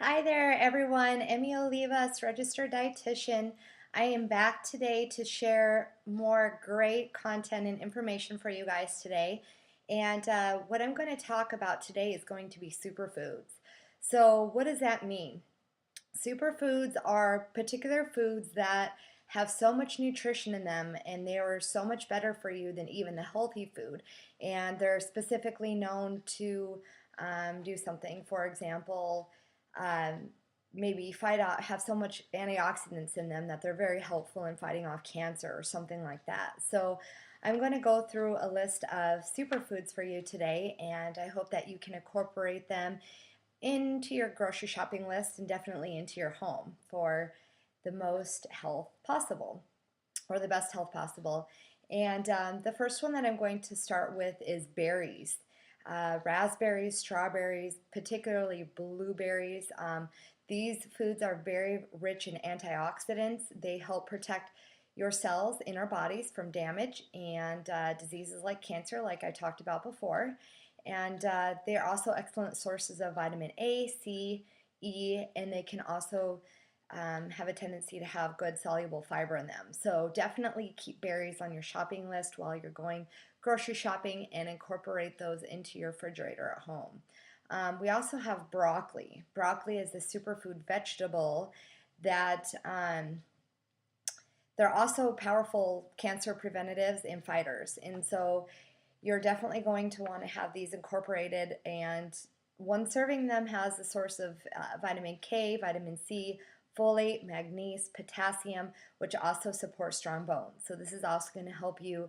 Hi there, everyone. Emmy Olivas, registered dietitian. I am back today to share more great content and information for you guys today. And what I'm going to talk about today is going to be superfoods. So, what does that mean? Superfoods are particular foods that have so much nutrition in them and they are so much better for you than even the healthy food. And they're specifically known to do something. For example, um, maybe fight off, have so much antioxidants in them that they're very helpful in fighting off cancer or something like that. So I'm going to go through a list of superfoods for you today, and I hope that you can incorporate them into your grocery shopping list and definitely into your home for the most health possible or the best health possible. And the first one that I'm going to start with is berries. Raspberries, strawberries, particularly blueberries. These foods are very rich in antioxidants. They help protect your cells in our bodies from damage and diseases like cancer, like I talked about before. And they are also excellent sources of vitamin A, C, E, and they can also have a tendency to have good soluble fiber in them. So definitely keep berries on your shopping list while you're going grocery shopping and incorporate those into your refrigerator at home. We also have broccoli. Broccoli is a superfood vegetable that they're also powerful cancer preventatives and fighters. And so you're definitely going to want to have these incorporated. And one serving them has a source of vitamin K, vitamin C, folate, magnesium, potassium, which also supports strong bones. So this is also going to help you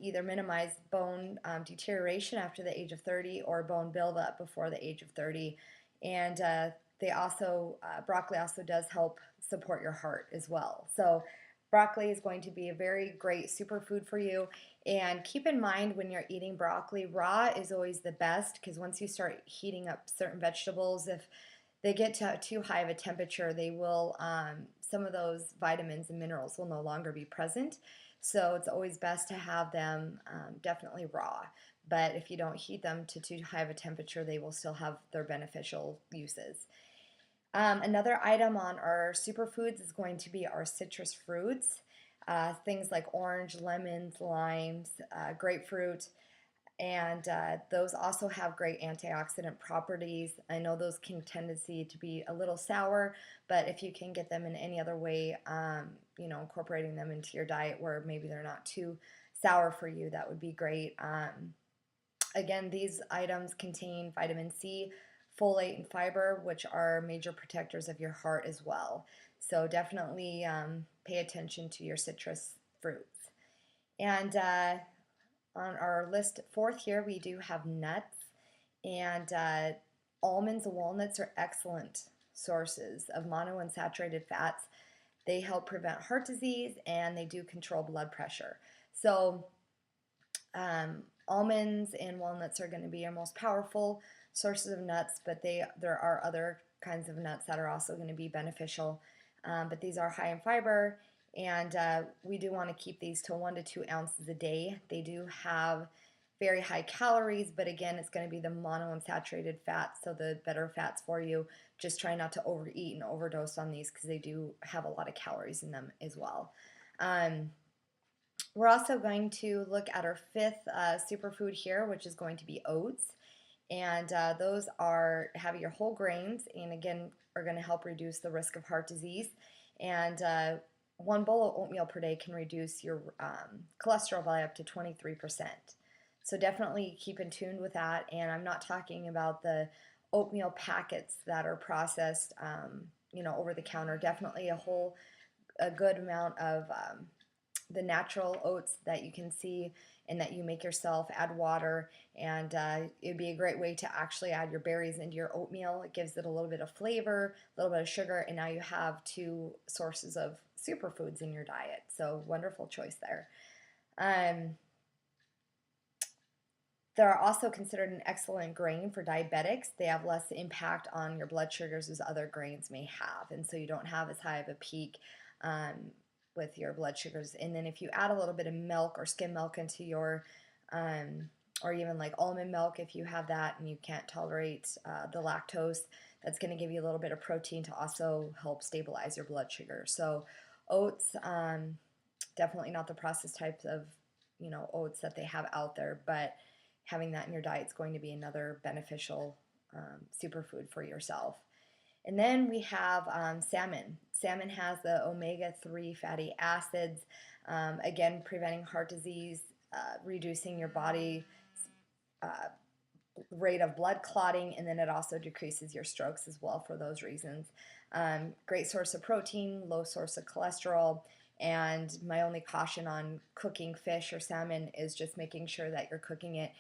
either minimize bone deterioration after the age of 30 or bone buildup before the age of 30. And broccoli also does help support your heart as well. So broccoli is going to be a very great superfood for you. And keep in mind when you're eating broccoli, raw is always the best because once you start heating up certain vegetables, if they get to too high of a temperature, they will some of those vitamins and minerals will no longer be present. So it's always best to have them definitely raw. But if you don't heat them to too high of a temperature, they will still have their beneficial uses. Another item on our superfoods is going to be our citrus fruits, things like orange, lemons, limes, grapefruit, and those also have great antioxidant properties. I know those can tendency to be a little sour, but if you can get them in any other way, incorporating them into your diet where maybe they're not too sour for you, that would be great. Again, these items contain vitamin C, folate, and fiber, which are major protectors of your heart as well. So definitely pay attention to your citrus fruits. And on our list fourth here, we do have nuts. And almonds and walnuts are excellent sources of monounsaturated fats. They help prevent heart disease and they do control blood pressure. So almonds and walnuts are going to be our most powerful sources of nuts, but there are other kinds of nuts that are also going to be beneficial. But these are high in fiber, and we do want to keep these to 1 to 2 ounces a day. They do have very high calories, but again, it's going to be the monounsaturated fats, so the better fats for you. Just try not to overeat and overdose on these because they do have a lot of calories in them as well. We're also going to look at our fifth superfood here, which is going to be oats. And those have your whole grains and again are going to help reduce the risk of heart disease. And one bowl of oatmeal per day can reduce your cholesterol by up to 23%. So definitely keep in tune with that. And I'm not talking about the oatmeal packets that are processed, over the counter. Definitely a good amount of the natural oats that you can see and that you make yourself. Add water, and it'd be a great way to actually add your berries into your oatmeal. It gives it a little bit of flavor, a little bit of sugar, and now you have 2 sources of superfoods in your diet. So wonderful choice there. They're also considered an excellent grain for diabetics. They have less impact on your blood sugars as other grains may have, and so you don't have as high of a peak with your blood sugars. And then if you add a little bit of milk or skim milk into your or even like almond milk if you have that and you can't tolerate the lactose. That's going to give you a little bit of protein to also help stabilize your blood sugar. So oats, definitely not the processed types of oats that they have out there, but having that in your diet is going to be another beneficial superfood for yourself. And then we have salmon. Salmon has the omega-3 fatty acids, again, preventing heart disease, reducing your body uh, rate of blood clotting, and then it also decreases your strokes as well for those reasons. Great source of protein, low source of cholesterol, and my only caution on cooking fish or salmon is just making sure that you're cooking it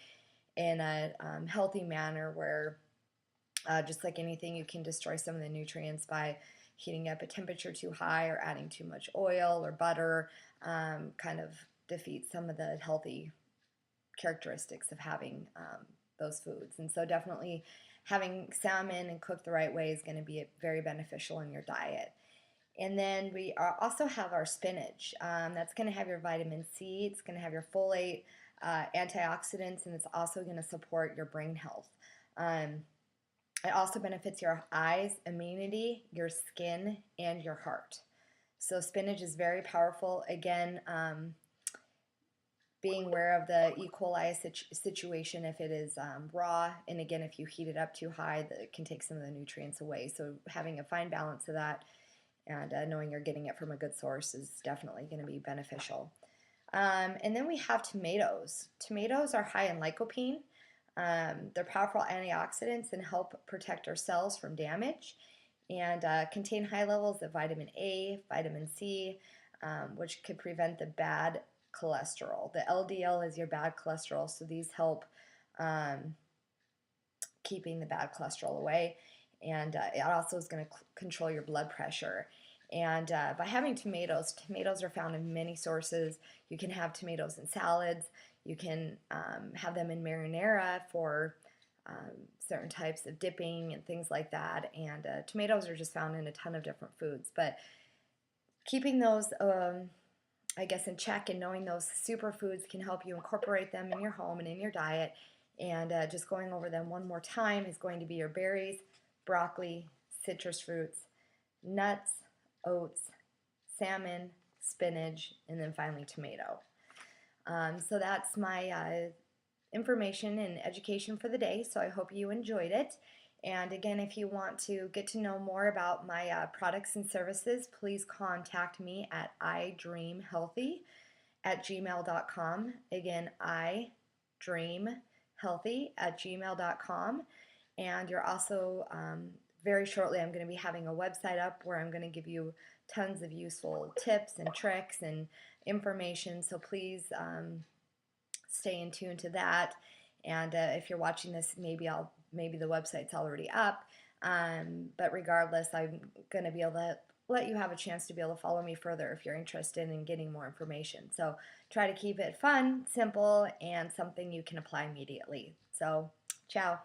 in a healthy manner where just like anything, you can destroy some of the nutrients by heating up a temperature too high or adding too much oil or butter. Kind of defeats some of the healthy characteristics of having those foods. And so definitely having salmon and cooked the right way is going to be very beneficial in your diet. And then we also have our spinach. That's going to have your vitamin C, it's going to have your folate, antioxidants, and it's also going to support your brain health. It also benefits your eyes, immunity, your skin, and your heart. So spinach is very powerful. Again, being aware of the E. coli situation if it is raw, and again, if you heat it up too high, it can take some of the nutrients away. So having a fine balance of that and knowing you're getting it from a good source is definitely going to be beneficial. And then we have tomatoes. Tomatoes are high in lycopene. They're powerful antioxidants and help protect our cells from damage, and contain high levels of vitamin A, vitamin C, which could prevent the bad cholesterol. The LDL is your bad cholesterol, so these help keeping the bad cholesterol away, and it also is going to control your blood pressure. And by having tomatoes, tomatoes are found in many sources. You can have tomatoes in salads. You can have them in marinara for certain types of dipping and things like that. And tomatoes are just found in a ton of different foods. But keeping those, I guess, in check and knowing those superfoods can help you incorporate them in your home and in your diet. And just going over them one more time is going to be your berries, broccoli, citrus fruits, nuts, oats, salmon, spinach, and then finally tomato. So that's my information and education for the day. So I hope you enjoyed it. And again, if you want to get to know more about my products and services, please contact me at idreamhealthy@gmail.com. Again, idreamhealthy@gmail.com. And you're also very shortly, I'm going to be having a website up where I'm going to give you tons of useful tips and tricks and information. So please stay in tune to that. And if you're watching this, maybe the website's already up. But regardless, I'm going to be able to let you have a chance to be able to follow me further if you're interested in getting more information. So try to keep it fun, simple, and something you can apply immediately. So, ciao.